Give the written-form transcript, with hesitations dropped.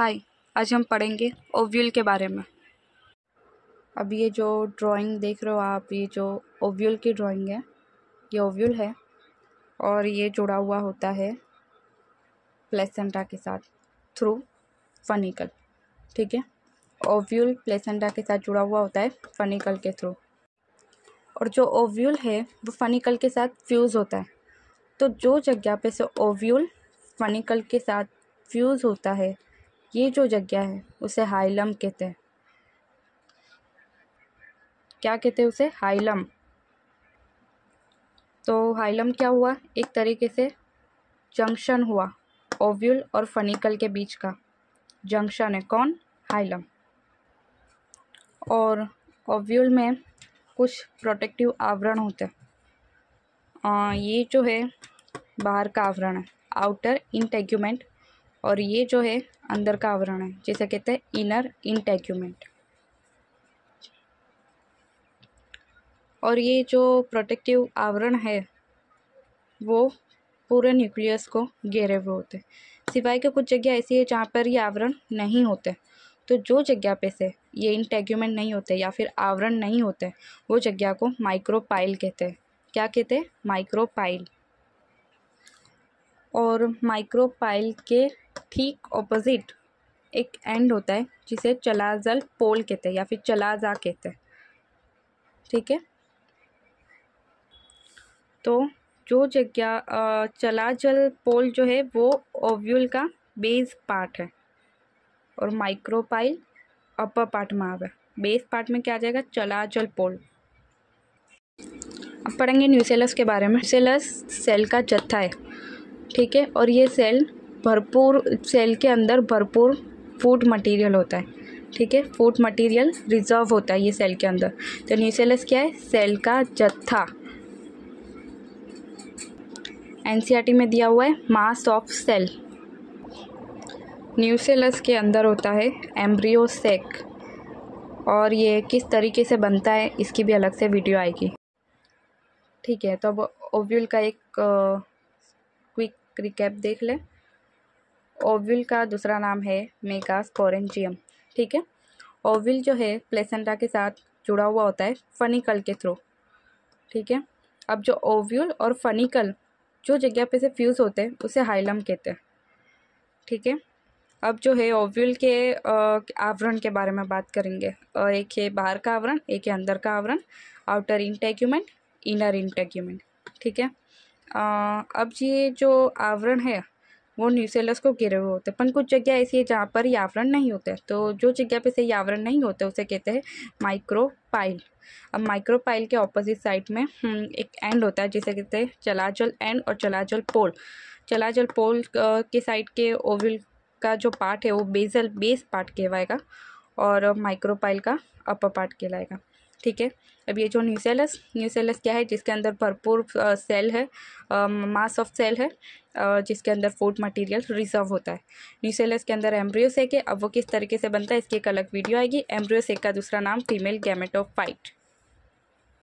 हाय, आज हम पढ़ेंगे ओव्यूल के बारे में। अब ये जो ड्राइंग देख रहे हो आप, ये जो ओव्यूल की ड्राइंग है, ये ओव्यूल है और ये जुड़ा हुआ होता है प्लेसेंटा के साथ थ्रू फनिकल। ठीक है, ओव्यूल प्लेसेंटा के साथ जुड़ा हुआ होता है फनिकल के थ्रू, और जो ओव्यूल है वो फनिकल के साथ फ्यूज़ होता है। तो जो जगह पे से ओव्यूल फनिकल के साथ फ्यूज़ होता है, ये जो जगह है उसे हाइलम कहते हैं। क्या कहते हैं उसे? हाइलम। तो हाइलम क्या हुआ? एक तरीके से जंक्शन हुआ, ओव्यूल और फनिकल के बीच का जंक्शन है कौन? हाइलम। और ओव्यूल में कुछ प्रोटेक्टिव आवरण होते हैं। ये जो है बाहर का आवरण है, आउटर इंटेग्यूमेंट, और ये जो है अंदर का आवरण है जिसे कहते हैं इनर इंटेग्यूमेंट। और ये जो प्रोटेक्टिव आवरण है वो पूरे न्यूक्लियस को घेरे हुए होते हैं, सिवाय के कुछ जगह ऐसी है जहाँ पर ये आवरण नहीं होते। तो जो जगह पे से ये इंटेग्यूमेंट नहीं होते या फिर आवरण नहीं होते, वो जगह को माइक्रोपाइल कहते हैं। क्या कहते हैं? माइक्रोपाइल। और माइक्रोपाइल के ठीक ऑपोजिट एक एंड होता है जिसे चलाजल पोल कहते हैं या फिर चलाजा कहते हैं। ठीक है, तो जो जगह चलाजल पोल जो है वो ओव्यूल का बेस पार्ट है और माइक्रोपाइल अपर पार्ट में आवे। बेस पार्ट में क्या आ जाएगा? चलाजल पोल। अब पढ़ेंगे न्यूसेलस के बारे में। न्यूसेलस सेल का जत्था है, ठीक है, और ये सेल के अंदर भरपूर फूड मटेरियल होता है। ठीक है, फूड मटेरियल रिजर्व होता है ये सेल के अंदर। तो न्यूसेलस क्या है? सेल का जत्था। एनसीईआरटी में दिया हुआ है मास ऑफ सेल। न्यूसेलस के अंदर होता है एम्ब्रियो सेक, और ये किस तरीके से बनता है इसकी भी अलग से वीडियो आएगी। ठीक है, तो अब ओव्यूल का एक क्विक रिकैप देख ले। ओव्यूल का दूसरा नाम है मेगास्पोरेंजियम। ठीक है, ओव्यूल जो है प्लेसेंटा के साथ जुड़ा हुआ होता है फनिकल के थ्रू। ठीक है, अब जो ओव्यूल और फनिकल जो जगह पे से फ्यूज़ होते हैं उसे हाइलम कहते हैं। ठीक है, अब जो है ओव्यूल के आवरण के बारे में बात करेंगे। एक है बाहर का आवरण, एक है अंदर का आवरण, आउटर इंटेग्यूमेंट, इनर इंटेग्यूमेंट। ठीक है, अब ये जो आवरण है वो न्यूसेलस को घेरे हुए होते हैं, पर कुछ जगह ऐसी है जहाँ पर ये आवरण नहीं होते। तो जो जगह पे से ये आवरण नहीं होते उसे कहते हैं माइक्रोपाइल। अब माइक्रोपाइल के ऑपोजिट साइड में एक एंड होता है जिसे कहते हैं चलाजल एंड और चलाजल पोल। चलाजल पोल के साइड के ओव्यूल का जो पार्ट है वो बेस पार्ट कहलाएगा और माइक्रोपाइल का अपर पार्ट कहलाएगा। ठीक है, अब ये जो न्यूसेलस क्या है? जिसके अंदर भरपूर सेल है, मास ऑफ सेल है, जिसके अंदर फूड मटेरियल रिजर्व होता है। न्यूसेलस के अंदर एम्ब्रियो सेक है। अब वो किस तरीके से बनता है इसकी एक अलग वीडियो आएगी। एम्ब्रियो सेक का दूसरा नाम फीमेल गैमेटोफाइट।